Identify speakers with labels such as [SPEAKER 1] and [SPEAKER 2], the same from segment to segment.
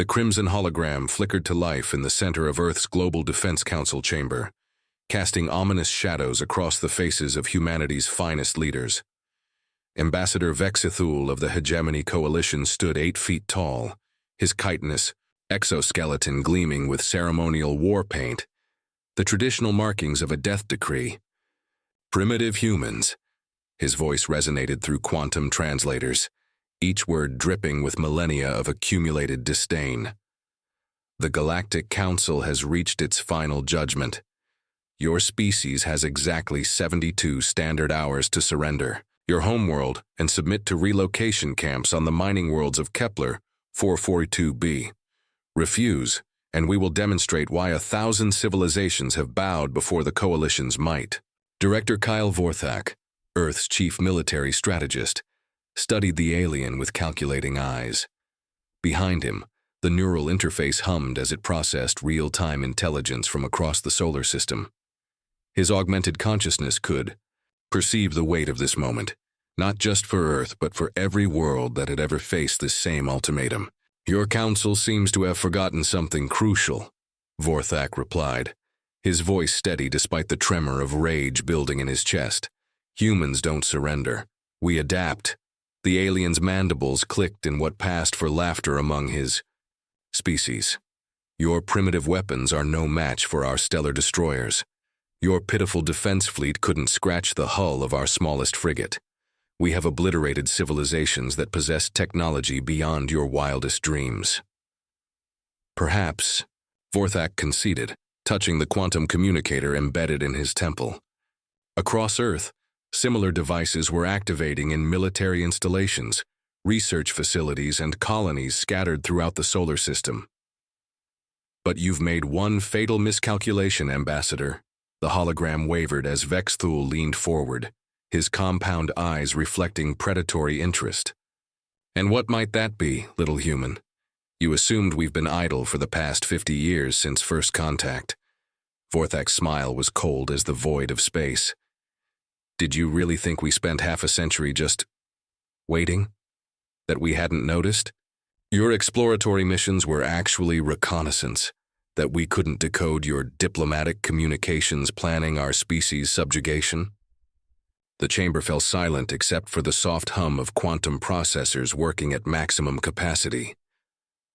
[SPEAKER 1] The crimson hologram flickered to life in the center of Earth's Global Defense Council chamber, casting ominous shadows across the faces of humanity's finest leaders. Ambassador Vexithul of the Hegemony Coalition stood 8 feet tall, his chitinous exoskeleton gleaming with ceremonial war paint, the traditional markings of a death decree. Primitive humans. His voice resonated through quantum translators, each word dripping with millennia of accumulated disdain. The Galactic Council has reached its final judgment. Your species has exactly 72 standard hours to surrender your homeworld and submit to relocation camps on the mining worlds of Kepler 442b. Refuse, and we will demonstrate why 1,000 civilizations have bowed before the Coalition's might. Director Kyle Vorthak, Earth's chief military strategist, studied the alien with calculating eyes. Behind him, the neural interface hummed as it processed real-time intelligence from across the solar system. His augmented consciousness could perceive the weight of this moment, not just for Earth but for every world that had ever faced this same ultimatum. Your council seems to have forgotten something crucial, Vorthak replied, his voice steady despite the tremor of rage building in his chest. Humans don't surrender. We adapt. The alien's mandibles clicked in what passed for laughter among his species. Your primitive weapons are no match for our stellar destroyers. Your pitiful defense fleet couldn't scratch the hull of our smallest frigate. We have obliterated civilizations that possess technology beyond your wildest dreams. Perhaps, Vorthak conceded, touching the quantum communicator embedded in his temple. Across Earth, similar devices were activating in military installations, research facilities, and colonies scattered throughout the solar system. But you've made one fatal miscalculation, Ambassador. The hologram wavered as Vexthul leaned forward, his compound eyes reflecting predatory interest. And what might that be, little human? You assumed we've been idle for the past 50 years since first contact. Vorthak's smile was cold as the void of space. Did you really think we spent half a century just waiting? That we hadn't noticed? Your exploratory missions were actually reconnaissance, that we couldn't decode your diplomatic communications planning our species' subjugation? The chamber fell silent except for the soft hum of quantum processors working at maximum capacity.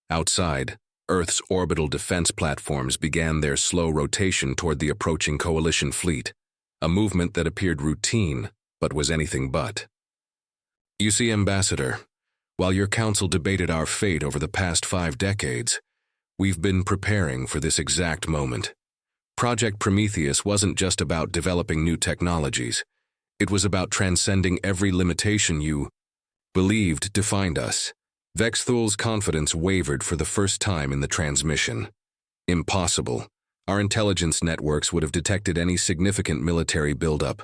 [SPEAKER 1] Outside, Earth's orbital defense platforms began their slow rotation toward the approaching Coalition fleet, a movement that appeared routine, but was anything but. You see, Ambassador, while your council debated our fate over the past 5 decades, we've been preparing for this exact moment. Project Prometheus wasn't just about developing new technologies. It was about transcending every limitation you believed defined us. Vexthul's confidence wavered for the first time in the transmission. Impossible. Our intelligence networks would have detected any significant military buildup.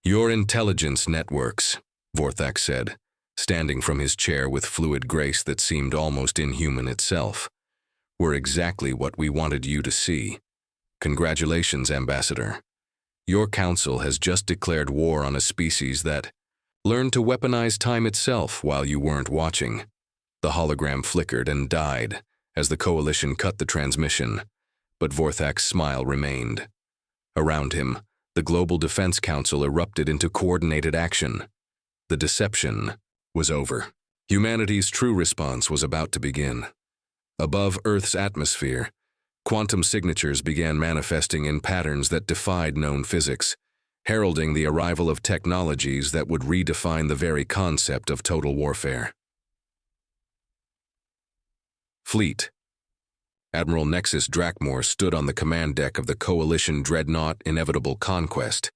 [SPEAKER 1] Your intelligence networks, Vorthak said, standing from his chair with fluid grace that seemed almost inhuman itself, were exactly what we wanted you to see. Congratulations, Ambassador. Your council has just declared war on a species that learned to weaponize time itself while you weren't watching. The hologram flickered and died as the Coalition cut the transmission, but Vorthak's smile remained. Around him, the Global Defense Council erupted into coordinated action. The deception was over. Humanity's true response was about to begin. Above Earth's atmosphere, quantum signatures began manifesting in patterns that defied known physics, heralding the arrival of technologies that would redefine the very concept of total warfare. Fleet. Admiral Nexus Drakmor stood on the command deck of the Coalition dreadnought Inevitable Conquest,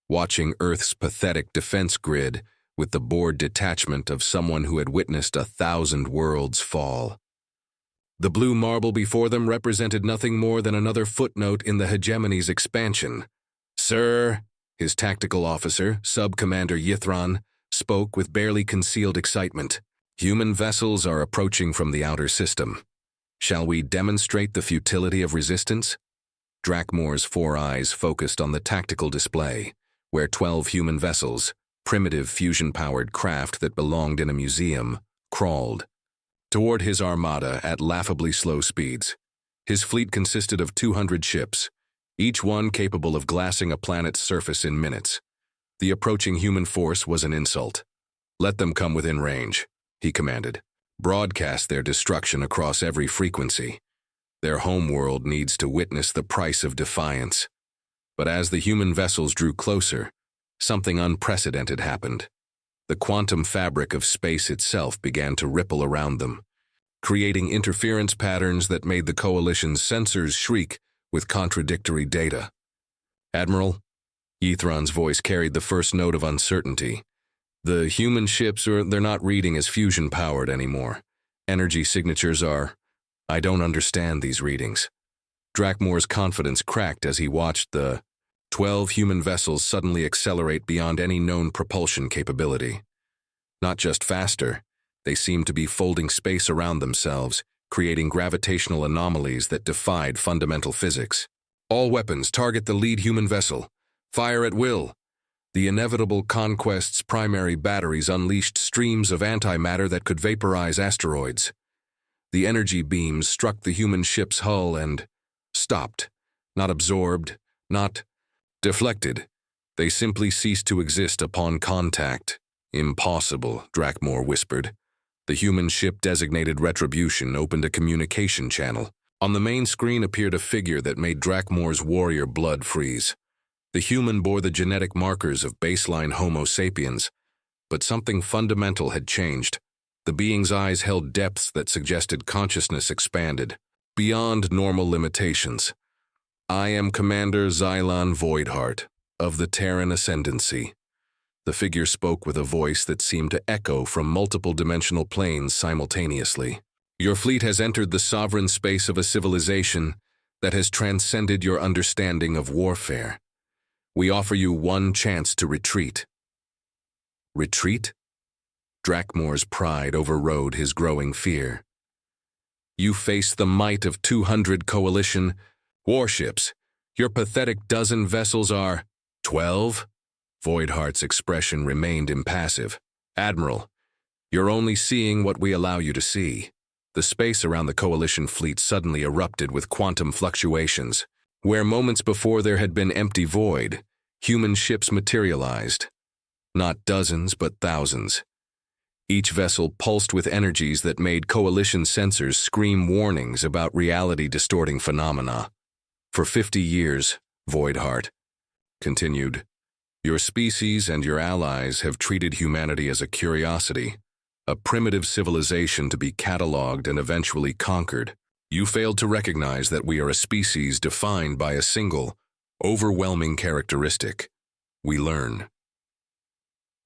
[SPEAKER 1] watching Earth's pathetic defense grid with the bored detachment of someone who had witnessed 1,000 worlds fall. The blue marble before them represented nothing more than another footnote in the hegemony's expansion. Sir, his tactical officer, Sub-Commander Yithron, spoke with barely concealed excitement. Human vessels are approaching from the outer system. Shall we demonstrate the futility of resistance? Drakmor's 4 eyes focused on the tactical display, where 12 human vessels, primitive fusion-powered craft that belonged in a museum, crawled. toward his armada at laughably slow speeds. His fleet consisted of 200 ships, each one capable of glassing a planet's surface in minutes. The approaching human force was an insult. "Let them come within range," he commanded. "Broadcast their destruction across every frequency. Their homeworld needs to witness the price of defiance." But as the human vessels drew closer, something unprecedented happened. The quantum fabric of space itself began to ripple around them, creating interference patterns that made the Coalition's sensors shriek with contradictory data. "Admiral," Ythron's voice carried the first note of uncertainty. "The human ships they're not reading as fusion-powered anymore. Energy signatures are... I don't understand these readings." Drakmore's confidence cracked as he watched the 12 human vessels suddenly accelerate beyond any known propulsion capability. Not just faster, they seemed to be folding space around themselves, creating gravitational anomalies that defied fundamental physics. "All weapons target the lead human vessel. Fire at will." The inevitable conquest's primary batteries unleashed streams of antimatter that could vaporize asteroids. The energy beams struck the human ship's hull and stopped. Not absorbed, not deflected. They simply ceased to exist upon contact. "Impossible," Drakmore whispered. The human ship designated Retribution opened a communication channel. On the main screen appeared a figure that made Drakmore's warrior blood freeze. The human bore the genetic markers of baseline Homo sapiens, but something fundamental had changed. The being's eyes held depths that suggested consciousness expanded, beyond normal limitations. "I am Commander Xylon Voidheart, of the Terran Ascendancy." The figure spoke with a voice that seemed to echo from multiple dimensional planes simultaneously. "Your fleet has entered the sovereign space of a civilization that has transcended your understanding of warfare. We offer you one chance to retreat." Retreat? Drakmore's pride overrode his growing fear. "You face the might of 200 Coalition warships. Your pathetic dozen vessels are 12? Voidheart's expression remained impassive. "Admiral, you're only seeing what we allow you to see." The space around the Coalition fleet suddenly erupted with quantum fluctuations. Where moments before there had been empty void, human ships materialized. Not dozens, but thousands. Each vessel pulsed with energies that made Coalition sensors scream warnings about reality-distorting phenomena. "For 50 years, Voidheart," continued, "your species and your allies have treated humanity as a curiosity, a primitive civilization to be catalogued and eventually conquered. You failed to recognize that we are a species defined by a single, overwhelming characteristic: we learn."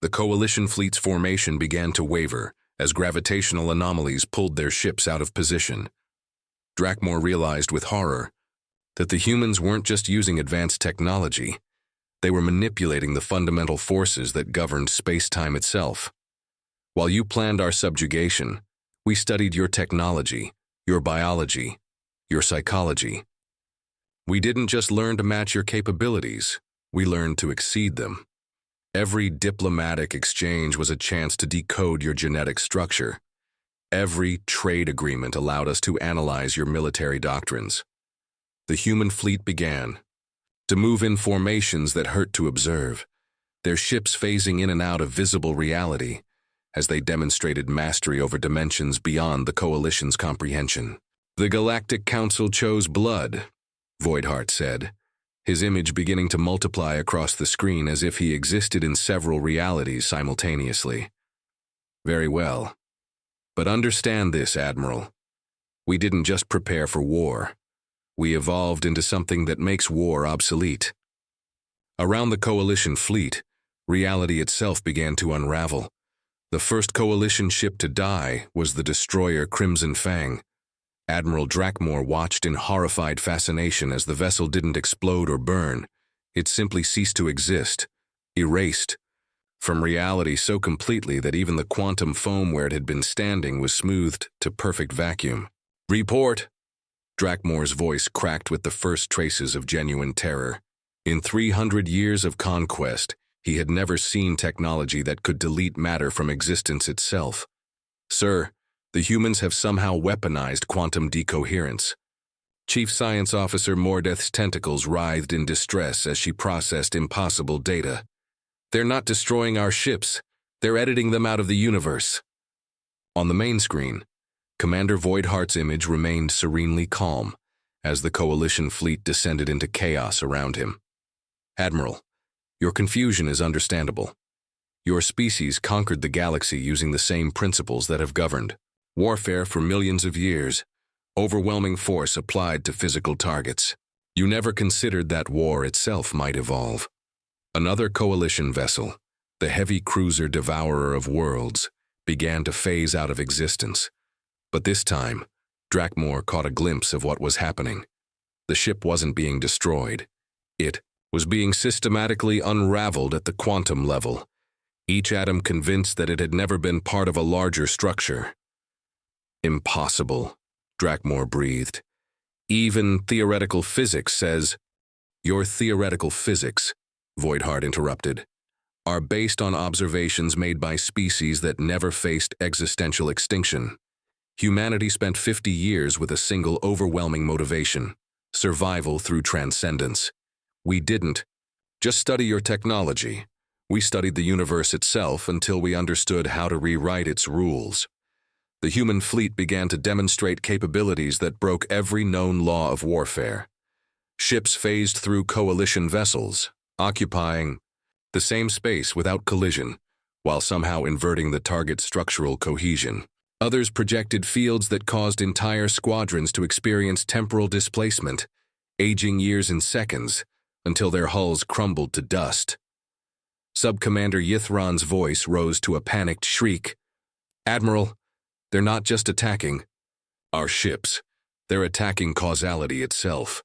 [SPEAKER 1] The Coalition fleet's formation began to waver as gravitational anomalies pulled their ships out of position. Drakmore realized with horror that the humans weren't just using advanced technology, they were manipulating the fundamental forces that governed space-time itself. "While you planned our subjugation, we studied your technology, your biology, your psychology. We didn't just learn to match your capabilities, we learned to exceed them. Every diplomatic exchange was a chance to decode your genetic structure. Every trade agreement allowed us to analyze your military doctrines." The human fleet began to move in formations that hurt to observe, their ships phasing in and out of visible reality as they demonstrated mastery over dimensions beyond the Coalition's comprehension. "The Galactic Council chose blood," Voidheart said, his image beginning to multiply across the screen as if he existed in several realities simultaneously. "Very well. But understand this, Admiral. We didn't just prepare for war. We evolved into something that makes war obsolete." Around the Coalition fleet, reality itself began to unravel. The first Coalition ship to die was the destroyer Crimson Fang. Admiral Drakmore watched in horrified fascination as the vessel didn't explode or burn. It simply ceased to exist, erased from reality so completely that even the quantum foam where it had been standing was smoothed to perfect vacuum. "Report!" Drakmore's voice cracked with the first traces of genuine terror. In 300 years of conquest, he had never seen technology that could delete matter from existence itself. "Sir, The humans have somehow weaponized quantum decoherence. Chief Science Officer Mordeth's tentacles writhed in distress as she processed impossible data. They're not destroying our ships. They're editing them out of the universe. On the main screen, Commander Voidheart's image remained serenely calm as the Coalition fleet descended into chaos around him. Admiral, your confusion is understandable. Your species conquered the galaxy using the same principles that have governed warfare for millions of years, overwhelming force applied to physical targets. You never considered that war itself might evolve. Another Coalition vessel, the heavy cruiser Devourer of Worlds, began to phase out of existence. But this time, Drakmor caught a glimpse of what was happening. The ship wasn't being destroyed. It was being systematically unraveled at the quantum level, each atom convinced that it had never been part of a larger structure. Impossible, Drakmor breathed. Even theoretical physics says, "Your theoretical physics," Voidheart interrupted, "are based on observations made by species that never faced existential extinction. Humanity spent 50 years with a single overwhelming motivation, survival through transcendence. We didn't just study your technology. We studied the universe itself until we understood how to rewrite its rules. The human fleet began to demonstrate capabilities that broke every known law of warfare. Ships phased through Coalition vessels, occupying the same space without collision, while somehow inverting the target's structural cohesion. Others projected fields that caused entire squadrons to experience temporal displacement, aging years in seconds, until their hulls crumbled to dust. Subcommander Yithron's voice rose to a panicked shriek. "Admiral, they're not just attacking our ships. They're attacking causality itself.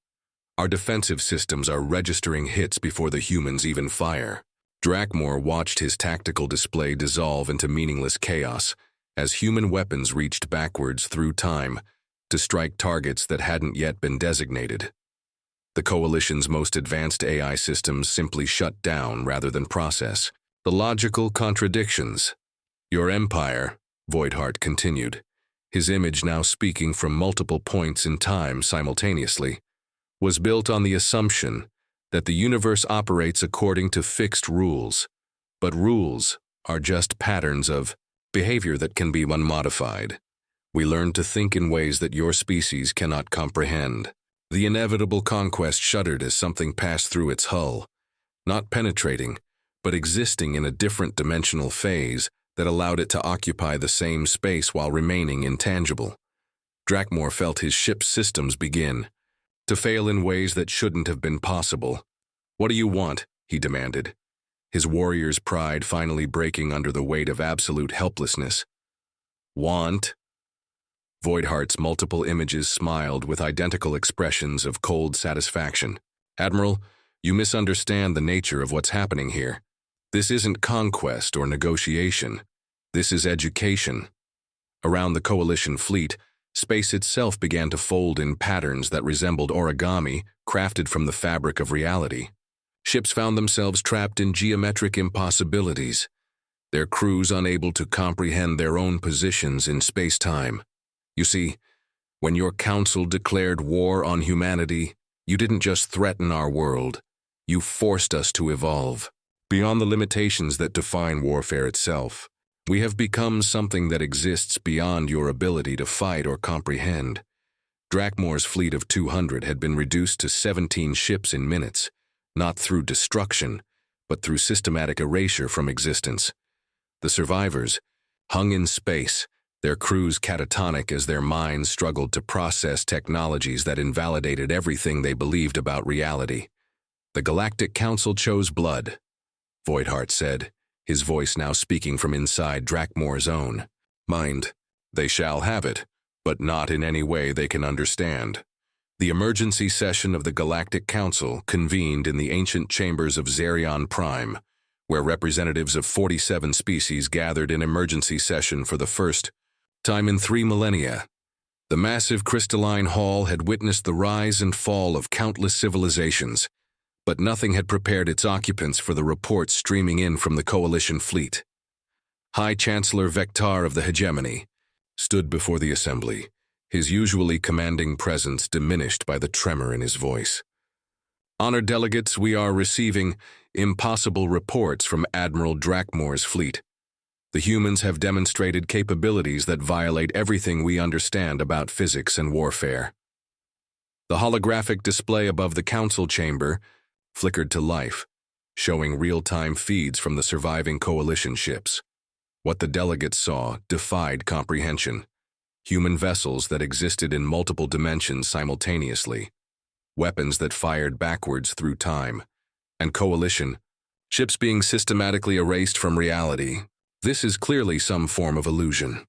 [SPEAKER 1] Our defensive systems are registering hits before the humans even fire." Drakmor watched his tactical display dissolve into meaningless chaos as human weapons reached backwards through time to strike targets that hadn't yet been designated. The Coalition's most advanced AI systems simply shut down rather than process. The logical contradictions. "Your empire," Voidheart continued, his image now speaking from multiple points in time simultaneously, "was built on the assumption that the universe operates according to fixed rules, but rules are just patterns of behavior that can be unmodified. We learned to think in ways that your species cannot comprehend." The inevitable conquest shuddered as something passed through its hull, not penetrating, but existing in a different dimensional phase that allowed it to occupy the same space while remaining intangible. Drakmor felt his ship's systems begin to fail in ways that shouldn't have been possible. "What do you want?" he demanded, his warrior's pride finally breaking under the weight of absolute helplessness. "Want?" Voidheart's multiple images smiled with identical expressions of cold satisfaction. "Admiral, you misunderstand the nature of what's happening here. This isn't conquest or negotiation. This is education." Around the Coalition fleet, space itself began to fold in patterns that resembled origami crafted from the fabric of reality. Ships found themselves trapped in geometric impossibilities, their crews unable to comprehend their own positions in space-time. You see, when your council declared war on humanity, you didn't just threaten our world, you forced us to evolve. Beyond the limitations that define warfare itself, we have become something that exists beyond your ability to fight or comprehend. Drakmor's fleet of 200 had been reduced to 17 ships in minutes, not through destruction, but through systematic erasure from existence. The survivors hung in space, their crews catatonic as their minds struggled to process technologies that invalidated everything they believed about reality. "The Galactic Council chose blood," Voidheart said, his voice now speaking from inside Drakmor's own mind. "They shall have it, but not in any way they can understand." The emergency session of the Galactic Council convened in the ancient chambers of Zerion Prime, where representatives of 47 species gathered in emergency session for the first time in 3 millennia. The massive crystalline hall had witnessed the rise and fall of countless civilizations, but nothing had prepared its occupants for the reports streaming in from the Coalition fleet. High Chancellor Vectar of the Hegemony, stood before the assembly, his usually commanding presence diminished by the tremor in his voice. "Honored delegates, we are receiving impossible reports from Admiral Drakmore's fleet. The humans have demonstrated capabilities that violate everything we understand about physics and warfare." The holographic display above the council chamber flickered to life, showing real-time feeds from the surviving coalition ships. What the delegates saw defied comprehension. Human vessels that existed in multiple dimensions simultaneously, weapons that fired backwards through time, and coalition ships being systematically erased from reality. "This is clearly some form of illusion,"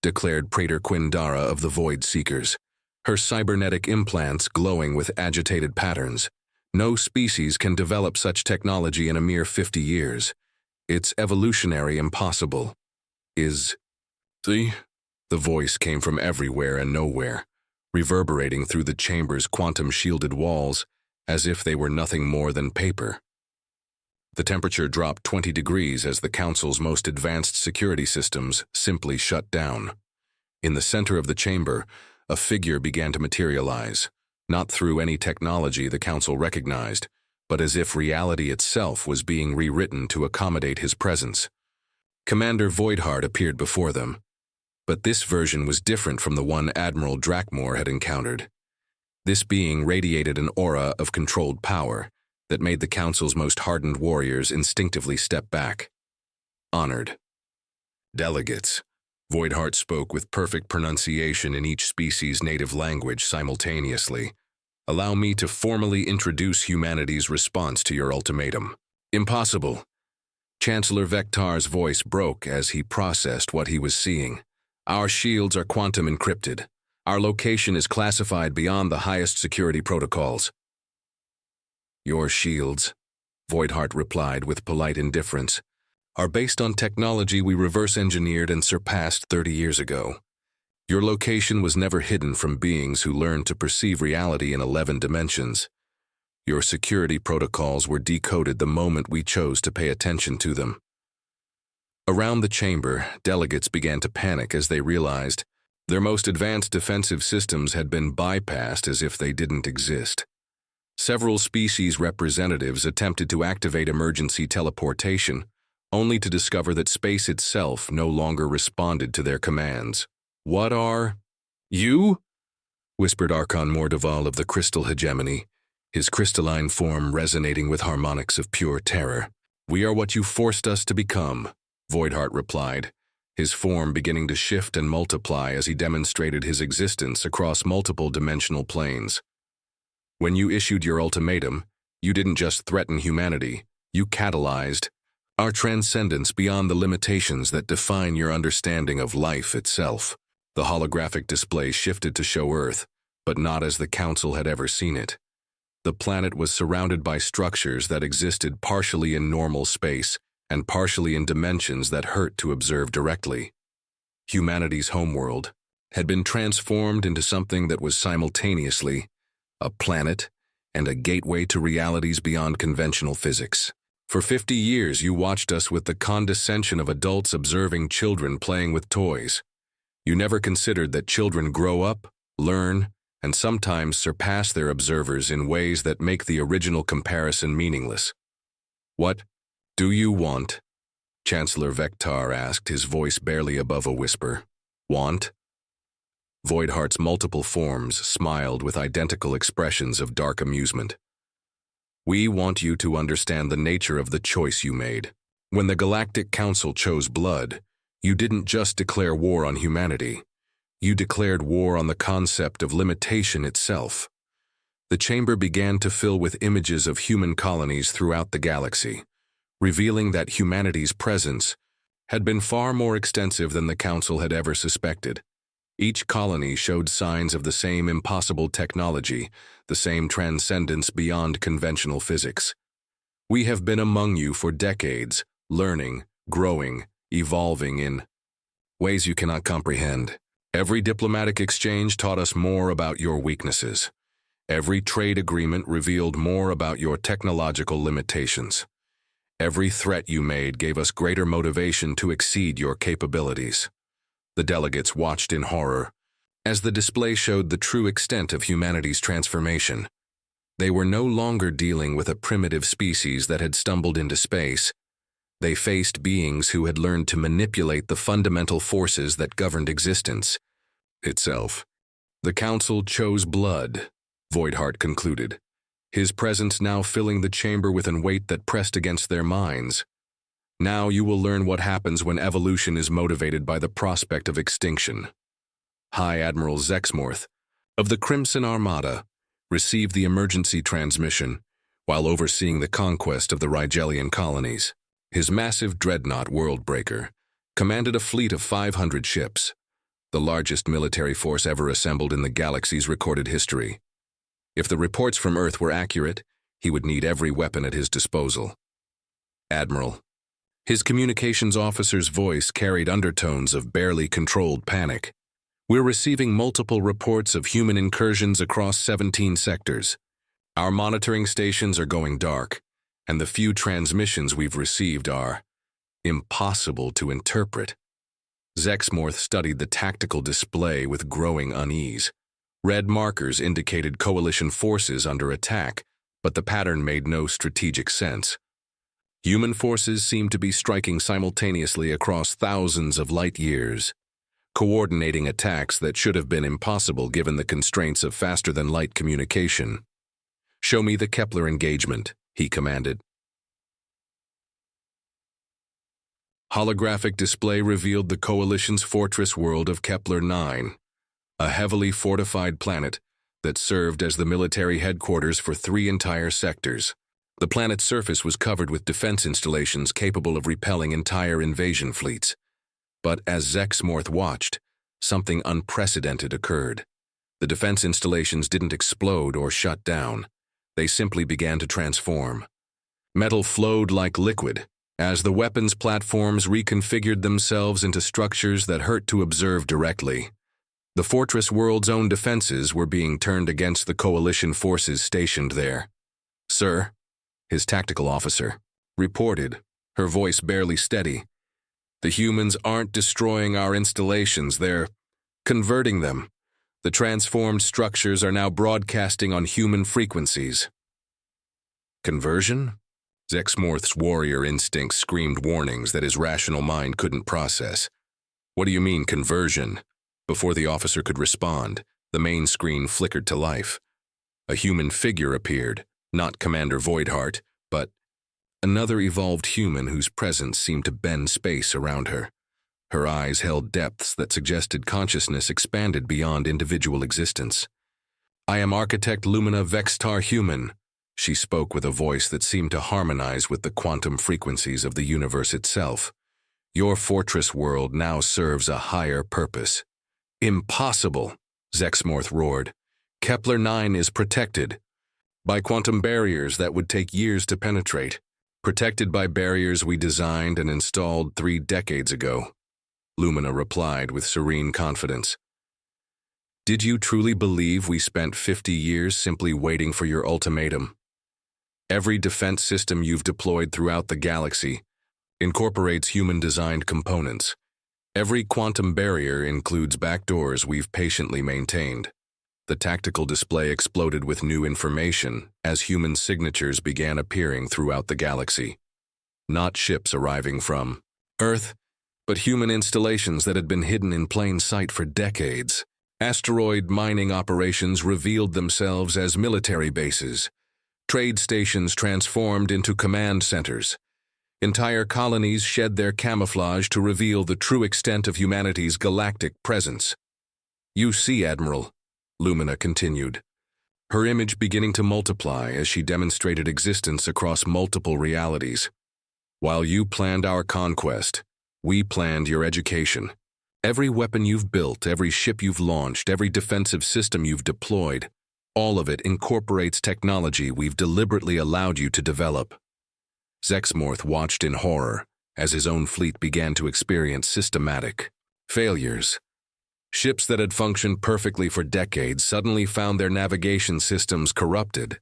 [SPEAKER 1] declared Praetor Quindara of the Void Seekers, her cybernetic implants glowing with agitated patterns. "No species can develop such technology in a mere 50 years. It's evolutionary impossible." The voice came from everywhere and nowhere, reverberating through the chamber's quantum-shielded walls as if they were nothing more than paper. The temperature dropped 20 degrees as the Council's most advanced security systems simply shut down. In the center of the chamber, a figure began to materialize, not through any technology the Council recognized, but as if reality itself was being rewritten to accommodate his presence. Commander Voidheart appeared before them, but this version was different from the one Admiral Drakmore had encountered. This being radiated an aura of controlled power that made the Council's most hardened warriors instinctively step back. "Honored delegates," Voidheart spoke with perfect pronunciation in each species' native language simultaneously. "Allow me to formally introduce humanity's response to your ultimatum." "Impossible." Chancellor Vektar's voice broke as he processed what he was seeing. "Our shields are quantum encrypted. Our location is classified beyond the highest security protocols." "Your shields," Voidheart replied with polite indifference, "are based on technology we reverse-engineered and surpassed 30 years ago. Your location was never hidden from beings who learned to perceive reality in 11 dimensions. Your security protocols were decoded the moment we chose to pay attention to them." Around the chamber, delegates began to panic as they realized their most advanced defensive systems had been bypassed as if they didn't exist. Several species representatives attempted to activate emergency teleportation, only to discover that space itself no longer responded to their commands. "What are you?" whispered Archon Mordeval of the Crystal Hegemony, his crystalline form resonating with harmonics of pure terror. "We are what you forced us to become," Voidheart replied, his form beginning to shift and multiply as he demonstrated his existence across multiple dimensional planes. "When you issued your ultimatum, you didn't just threaten humanity, you catalyzed our transcendence beyond the limitations that define your understanding of life itself." The holographic display shifted to show Earth, but not as the Council had ever seen it. The planet was surrounded by structures that existed partially in normal space and partially in dimensions that hurt to observe directly. Humanity's homeworld had been transformed into something that was simultaneously a planet and a gateway to realities beyond conventional physics. For 50 years you watched us with the condescension of adults observing children playing with toys. You never considered that children grow up, learn, and sometimes surpass their observers in ways that make the original comparison meaningless. "What do you want?" Chancellor Vektar asked, his voice barely above a whisper. "Want?" Voidheart's multiple forms smiled with identical expressions of dark amusement. "We want you to understand the nature of the choice you made. When the Galactic Council chose blood, you didn't just declare war on humanity. You declared war on the concept of limitation itself." The chamber began to fill with images of human colonies throughout the galaxy, revealing that humanity's presence had been far more extensive than the Council had ever suspected. Each colony showed signs of the same impossible technology, the same transcendence beyond conventional physics. "We have been among you for decades, learning, growing, evolving in ways you cannot comprehend. Every diplomatic exchange taught us more about your weaknesses. Every trade agreement revealed more about your technological limitations. Every threat you made gave us greater motivation to exceed your capabilities. The delegates watched in horror as the display showed the true extent of humanity's transformation. They were no longer dealing with a primitive species that had stumbled into space. They faced beings who had learned to manipulate the fundamental forces that governed existence itself. The Council chose blood, Voidheart concluded, his presence now filling the chamber with a weight that pressed against their minds. Now you will learn what happens when evolution is motivated by the prospect of extinction. High Admiral Zexmorth, of the Crimson Armada, received the emergency transmission while overseeing the conquest of the Rigelian colonies. His massive dreadnought Worldbreaker commanded a fleet of 500 ships, the largest military force ever assembled in the galaxy's recorded history. If the reports from Earth were accurate, he would need every weapon at his disposal. Admiral. His communications officer's voice carried undertones of barely controlled panic. We're receiving multiple reports of human incursions across 17 sectors. Our monitoring stations are going dark, and the few transmissions we've received are impossible to interpret. Zexmorth studied the tactical display with growing unease. Red markers indicated coalition forces under attack, but the pattern made no strategic sense. Human forces seemed to be striking simultaneously across thousands of light years, coordinating attacks that should have been impossible given the constraints of faster-than-light communication. "Show me the Kepler engagement," he commanded. Holographic display revealed the Coalition's fortress world of Kepler 9, a heavily fortified planet that served as the military headquarters for 3 entire sectors. The planet's surface was covered with defense installations capable of repelling entire invasion fleets. But as Zexmorth watched, something unprecedented occurred. The defense installations didn't explode or shut down. They simply began to transform. Metal flowed like liquid as the weapons platforms reconfigured themselves into structures that hurt to observe directly. The fortress world's own defenses were being turned against the Coalition forces stationed there. "Sir," his tactical officer reported, her voice barely steady, "the humans aren't destroying our installations, they're converting them. The transformed structures are now broadcasting on human frequencies." Conversion? Zexmorth's warrior instinct screamed warnings that his rational mind couldn't process. "What do you mean, conversion?" Before the officer could respond, the main screen flickered to life. A human figure appeared, not Commander Voidheart, but another evolved human whose presence seemed to bend space around her. Her eyes held depths that suggested consciousness expanded beyond individual existence. "I am Architect Lumina Vextar Human," she spoke with a voice that seemed to harmonize with the quantum frequencies of the universe itself. "Your fortress world now serves a higher purpose." "Impossible," Zexmorth roared. "Kepler 9 is protected by quantum barriers that would take years to penetrate, protected by barriers we designed and installed 3 decades ago," Lumina replied with serene confidence. "Did you truly believe we spent 50 years simply waiting for your ultimatum? Every defense system you've deployed throughout the galaxy incorporates human-designed components. Every quantum barrier includes backdoors we've patiently maintained." The tactical display exploded with new information as human signatures began appearing throughout the galaxy. Not ships arriving from Earth, but human installations that had been hidden in plain sight for decades. Asteroid mining operations revealed themselves as military bases. Trade stations transformed into command centers. Entire colonies shed their camouflage to reveal the true extent of humanity's galactic presence. "You see, Admiral," Lumina continued, her image beginning to multiply as she demonstrated existence across multiple realities. "While you planned our conquest, we planned your education. Every weapon you've built, every ship you've launched, every defensive system you've deployed, all of it incorporates technology we've deliberately allowed you to develop." Zexmorth watched in horror as his own fleet began to experience systematic failures. Ships that had functioned perfectly for decades suddenly found their navigation systems corrupted,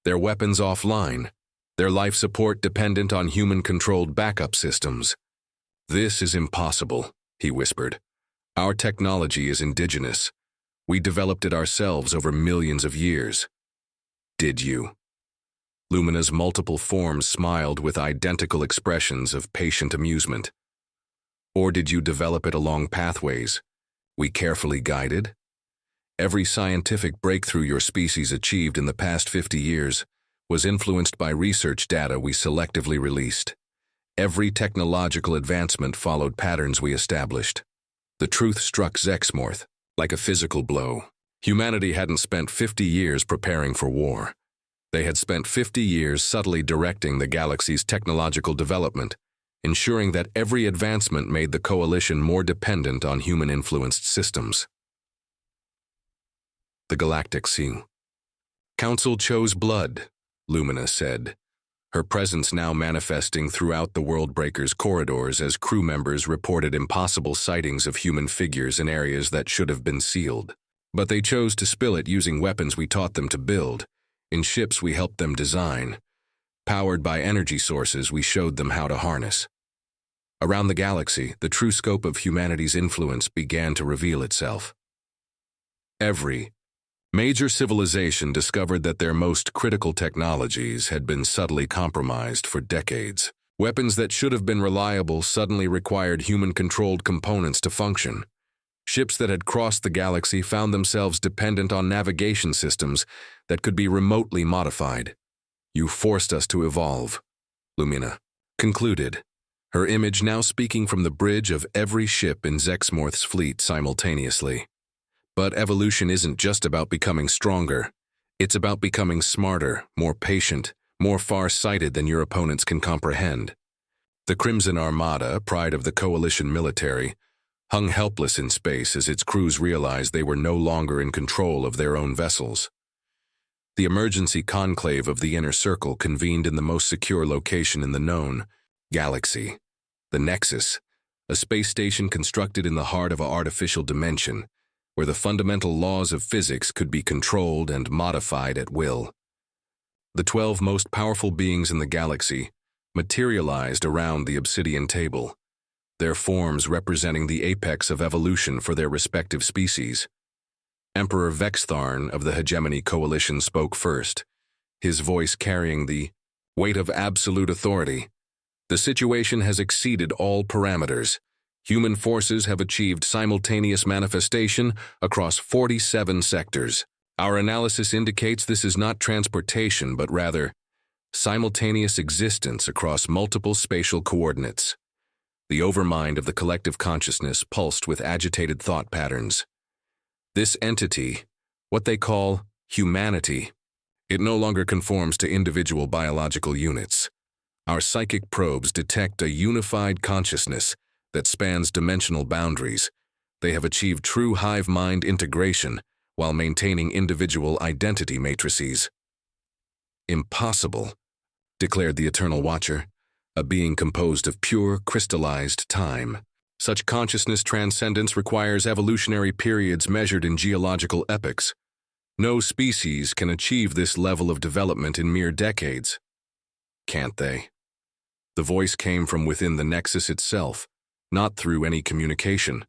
[SPEAKER 1] their weapons offline, their life support dependent on human-controlled backup systems. "This is impossible," he whispered. Our technology is indigenous. We developed it ourselves over millions of years. Did you? Lumina's multiple forms smiled with identical expressions of patient amusement. Or did you develop it along pathways we carefully guided? Every scientific breakthrough your species achieved in the past 50 years was influenced by research data we selectively released. Every technological advancement followed patterns we established. The truth struck Zexmorth like a physical blow. Humanity hadn't spent 50 years preparing for war. They had spent 50 years subtly directing the galaxy's technological development, ensuring that every advancement made the coalition more dependent on human-influenced systems. The Galactic Council chose blood, Lumina said, her presence now manifesting throughout the Worldbreaker's corridors as crew members reported impossible sightings of human figures in areas that should have been sealed. But they chose to spill it using weapons we taught them to build, in ships we helped them design, powered by energy sources we showed them how to harness. Around the galaxy, the true scope of humanity's influence began to reveal itself. Every major civilization discovered that their most critical technologies had been subtly compromised for decades. Weapons that should have been reliable suddenly required human-controlled components to function. Ships that had crossed the galaxy found themselves dependent on navigation systems that could be remotely modified. You forced us to evolve, Lumina concluded, her image now speaking from the bridge of every ship in Zexmorth's fleet simultaneously. But evolution isn't just about becoming stronger. It's about becoming smarter, more patient, more far-sighted than your opponents can comprehend. The Crimson Armada, pride of the Coalition military, hung helpless in space as its crews realized they were no longer in control of their own vessels. The emergency conclave of the Inner Circle convened in the most secure location in the known galaxy, the Nexus, a space station constructed in the heart of an artificial dimension, where the fundamental laws of physics could be controlled and modified at will. The 12 most powerful beings in the galaxy materialized around the obsidian table, their forms representing the apex of evolution for their respective species. Emperor Vextharn of the Hegemony Coalition spoke first, his voice carrying the weight of absolute authority. The situation has exceeded all parameters. Human forces have achieved simultaneous manifestation across 47 sectors. Our analysis indicates this is not transportation, but rather simultaneous existence across multiple spatial coordinates. The overmind of the collective consciousness pulsed with agitated thought patterns. This entity, what they call humanity, it no longer conforms to individual biological units. Our psychic probes detect a unified consciousness that spans dimensional boundaries. They have achieved true hive-mind integration while maintaining individual identity matrices. Impossible, declared the Eternal Watcher, a being composed of pure, crystallized time. Such consciousness transcendence requires evolutionary periods measured in geological epochs. No species can achieve this level of development in mere decades. Can't they? The voice came from within the Nexus itself, not through any communication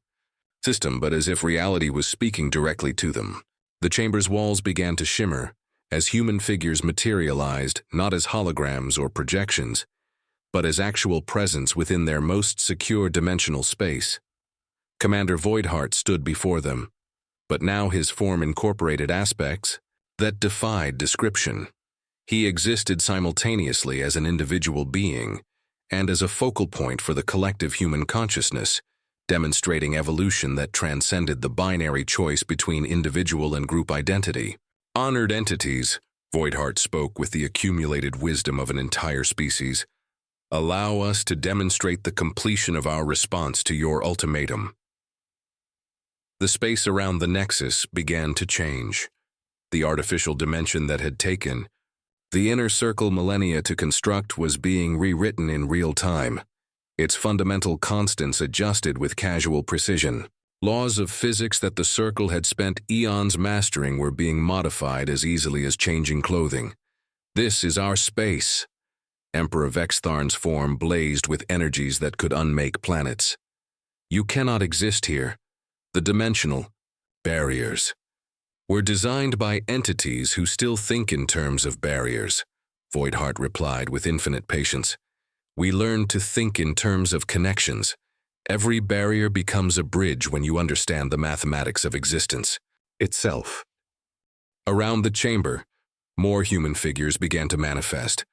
[SPEAKER 1] system, but as if reality was speaking directly to them. The chamber's walls began to shimmer as human figures materialized, not as holograms or projections, but as actual presence within their most secure dimensional space. Commander Voidheart stood before them, but now his form incorporated aspects that defied description. He existed simultaneously as an individual being and as a focal point for the collective human consciousness, demonstrating evolution that transcended the binary choice between individual and group identity. Honored entities, Voidheart spoke with the accumulated wisdom of an entire species, allow us to demonstrate the completion of our response to your ultimatum. The space around the Nexus began to change. The artificial dimension that had taken the Inner Circle millennia to construct was being rewritten in real time. Its fundamental constants adjusted with casual precision. Laws of physics that the Circle had spent eons mastering were being modified as easily as changing clothing. This is our space. Emperor Vextharn's form blazed with energies that could unmake planets. You cannot exist here. The dimensional barriers were designed by entities who still think in terms of barriers, Voidheart replied with infinite patience. We learn to think in terms of connections. Every barrier becomes a bridge when you understand the mathematics of existence itself. Around the chamber, more human figures began to manifest.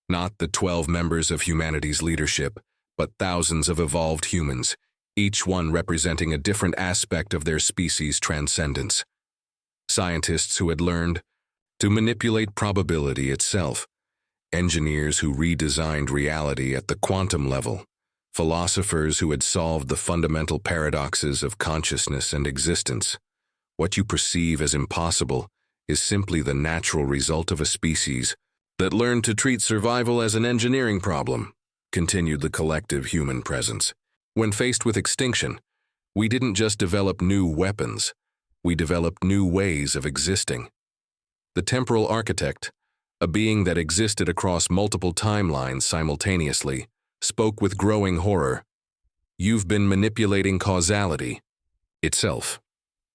[SPEAKER 1] Not the 12 members of humanity's leadership, but thousands of evolved humans, each one representing a different aspect of their species' transcendence. Scientists who had learned to manipulate probability itself, engineers who redesigned reality at the quantum level, philosophers who had solved the fundamental paradoxes of consciousness and existence. What you perceive as impossible is simply the natural result of a species that learned to treat survival as an engineering problem, continued the collective human presence. When faced with extinction, we didn't just develop new weapons, we developed new ways of existing. The temporal architect, a being that existed across multiple timelines simultaneously, spoke with growing horror. You've been manipulating causality itself.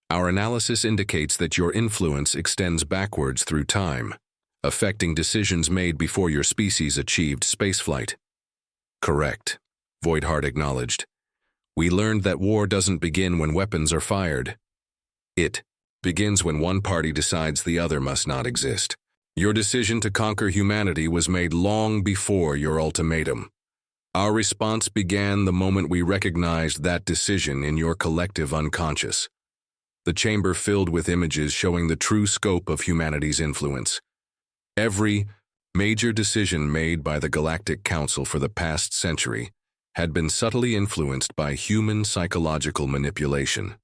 [SPEAKER 1] Our analysis indicates that your influence extends backwards through time, affecting decisions made before your species achieved spaceflight. Correct, Voidheart acknowledged. We learned that war doesn't begin when weapons are fired. It begins when one party decides the other must not exist. Your decision to conquer humanity was made long before your ultimatum. Our response began the moment we recognized that decision in your collective unconscious. The chamber filled with images showing the true scope of humanity's influence. Every major decision made by the Galactic Council for the past century had been subtly influenced by human psychological manipulation.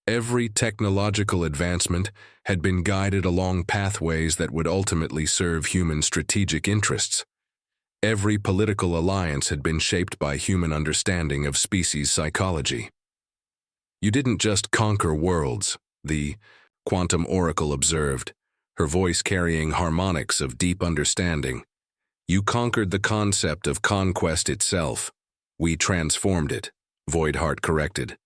[SPEAKER 1] Every technological advancement had been guided along pathways that would ultimately serve human strategic interests. Every political alliance had been shaped by human understanding of species psychology. You didn't just conquer worlds, the quantum oracle observed, her voice carrying harmonics of deep understanding. You conquered the concept of conquest itself. We transformed it, Voidheart corrected.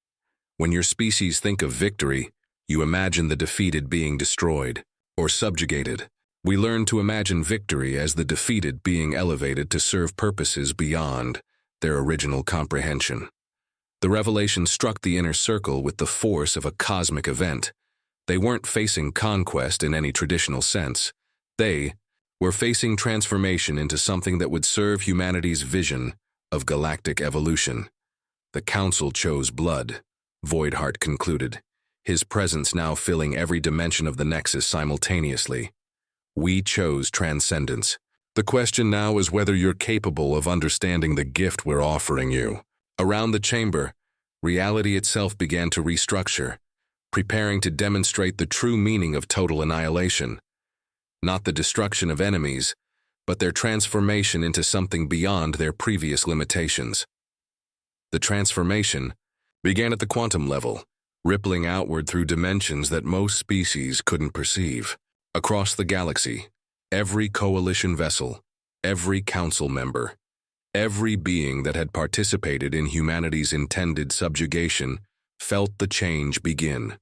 [SPEAKER 1] When your species think of victory, you imagine the defeated being destroyed or subjugated. We learn to imagine victory as the defeated being elevated to serve purposes beyond their original comprehension. The revelation struck the inner circle with the force of a cosmic event. They weren't facing conquest in any traditional sense. They were facing transformation into something that would serve humanity's vision of galactic evolution. The Council chose blood, Voidheart concluded, his presence now filling every dimension of the Nexus simultaneously. We chose transcendence. The question now is whether you're capable of understanding the gift we're offering you. Around the chamber, reality itself began to restructure, preparing to demonstrate the true meaning of total annihilation. Not the destruction of enemies, but their transformation into something beyond their previous limitations. The transformation began at the quantum level, rippling outward through dimensions that most species couldn't perceive. Across the galaxy, every coalition vessel, every council member, every being that had participated in humanity's intended subjugation felt the change begin,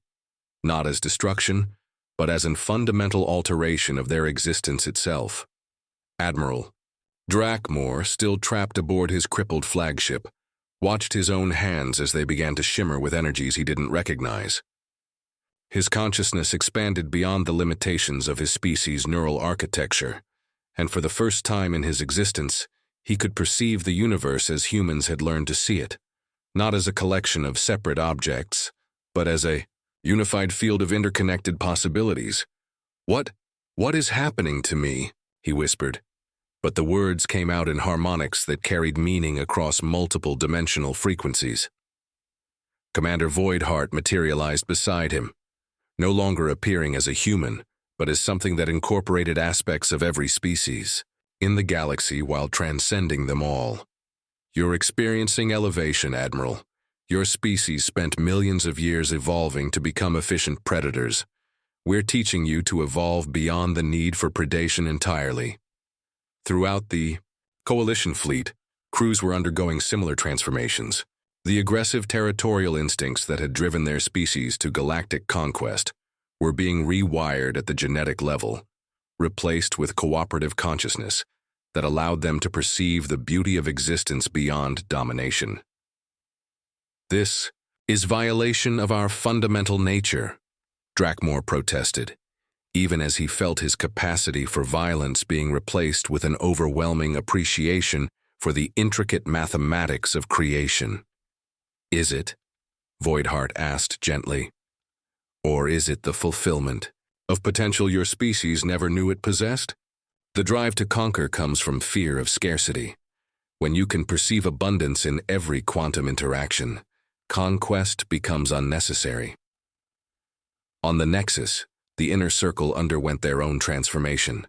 [SPEAKER 1] not as destruction, but as a fundamental alteration of their existence itself. Admiral Drakmor, still trapped aboard his crippled flagship, watched his own hands as they began to shimmer with energies he didn't recognize. His consciousness expanded beyond the limitations of his species' neural architecture, and for the first time in his existence, he could perceive the universe as humans had learned to see it, not as a collection of separate objects, but as a unified field of interconnected possibilities. What is happening to me?" he whispered. But the words came out in harmonics that carried meaning across multiple dimensional frequencies. Commander Voidheart materialized beside him, no longer appearing as a human, but as something that incorporated aspects of every species in the galaxy while transcending them all. "You're experiencing elevation, Admiral. Your species spent millions of years evolving to become efficient predators. We're teaching you to evolve beyond the need for predation entirely." Throughout the Coalition fleet, crews were undergoing similar transformations. The aggressive territorial instincts that had driven their species to galactic conquest were being rewired at the genetic level, replaced with cooperative consciousness that allowed them to perceive the beauty of existence beyond domination. This is violation of our fundamental nature, Drakmor protested, even as he felt his capacity for violence being replaced with an overwhelming appreciation for the intricate mathematics of creation. Is it? Voidheart asked gently. Or is it the fulfillment of potential your species never knew it possessed? The drive to conquer comes from fear of scarcity. When you can perceive abundance in every quantum interaction, conquest becomes unnecessary. On the Nexus, the inner circle underwent their own transformation.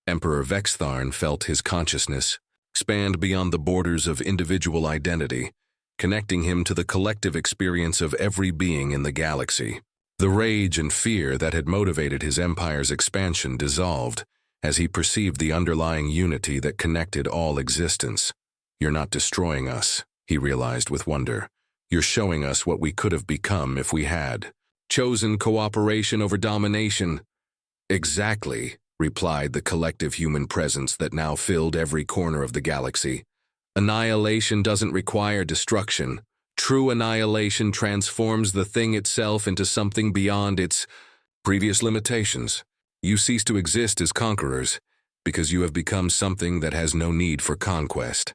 [SPEAKER 1] Emperor Vextharn felt his consciousness expand beyond the borders of individual identity, connecting him to the collective experience of every being in the galaxy. The rage and fear that had motivated his empire's expansion dissolved as he perceived the underlying unity that connected all existence. You're not destroying us, he realized with wonder. You're showing us what we could have become if we had chosen cooperation over domination. Exactly, replied the collective human presence that now filled every corner of the galaxy. Annihilation doesn't require destruction. True annihilation transforms the thing itself into something beyond its previous limitations. You cease to exist as conquerors because you have become something that has no need for conquest.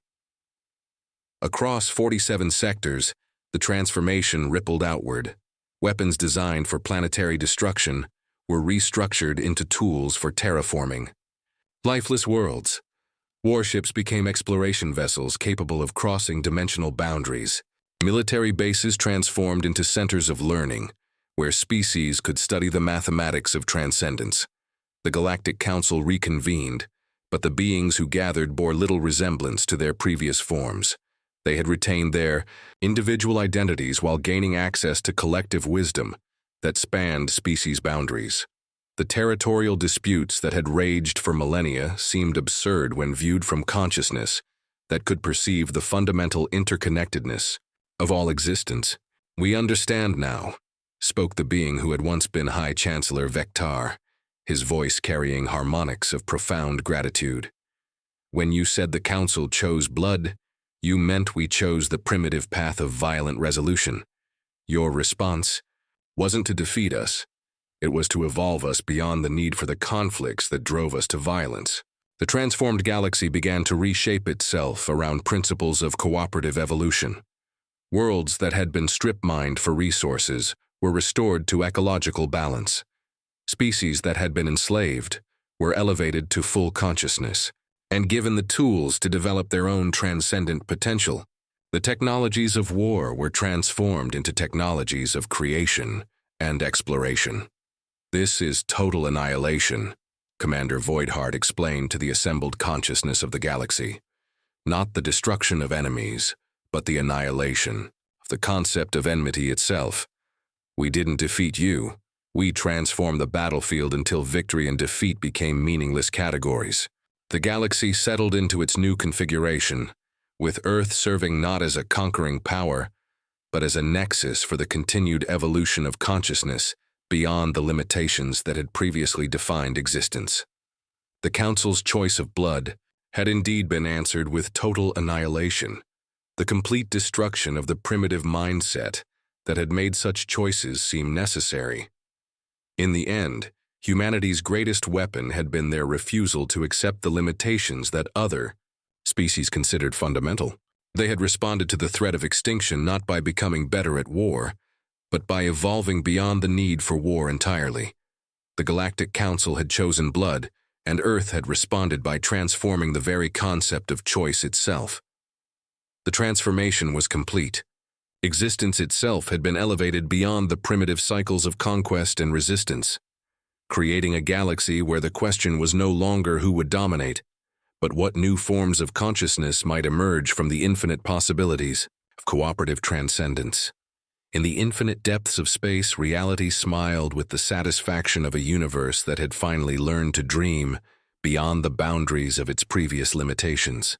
[SPEAKER 1] Across 47 sectors, the transformation rippled outward. Weapons designed for planetary destruction were restructured into tools for terraforming. Lifeless worlds. Warships became exploration vessels capable of crossing dimensional boundaries. Military bases transformed into centers of learning, where species could study the mathematics of transcendence. The Galactic Council reconvened, but the beings who gathered bore little resemblance to their previous forms. They had retained their individual identities while gaining access to collective wisdom that spanned species boundaries. The territorial disputes that had raged for millennia seemed absurd when viewed from consciousness that could perceive the fundamental interconnectedness of all existence. We understand now, spoke the being who had once been High Chancellor Vectar, his voice carrying harmonics of profound gratitude. When you said the Council chose blood, you meant we chose the primitive path of violent resolution. Your response wasn't to defeat us. It was to evolve us beyond the need for the conflicts that drove us to violence. The transformed galaxy began to reshape itself around principles of cooperative evolution. Worlds that had been strip-mined for resources were restored to ecological balance. Species that had been enslaved were elevated to full consciousness and given the tools to develop their own transcendent potential. The technologies of war were transformed into technologies of creation and exploration. This is total annihilation, Commander Voidheart explained to the assembled consciousness of the galaxy. Not the destruction of enemies, but the annihilation of the concept of enmity itself. We didn't defeat you. We transformed the battlefield until victory and defeat became meaningless categories. The galaxy settled into its new configuration, with Earth serving not as a conquering power, but as a nexus for the continued evolution of consciousness beyond the limitations that had previously defined existence. The Council's choice of blood had indeed been answered with total annihilation, the complete destruction of the primitive mindset that had made such choices seem necessary. In the end, humanity's greatest weapon had been their refusal to accept the limitations that other species considered fundamental. They had responded to the threat of extinction not by becoming better at war, but by evolving beyond the need for war entirely. The Galactic Council had chosen blood, and Earth had responded by transforming the very concept of choice itself. The transformation was complete. Existence itself had been elevated beyond the primitive cycles of conquest and resistance, creating a galaxy where the question was no longer who would dominate, but what new forms of consciousness might emerge from the infinite possibilities of cooperative transcendence. In the infinite depths of space, reality smiled with the satisfaction of a universe that had finally learned to dream beyond the boundaries of its previous limitations.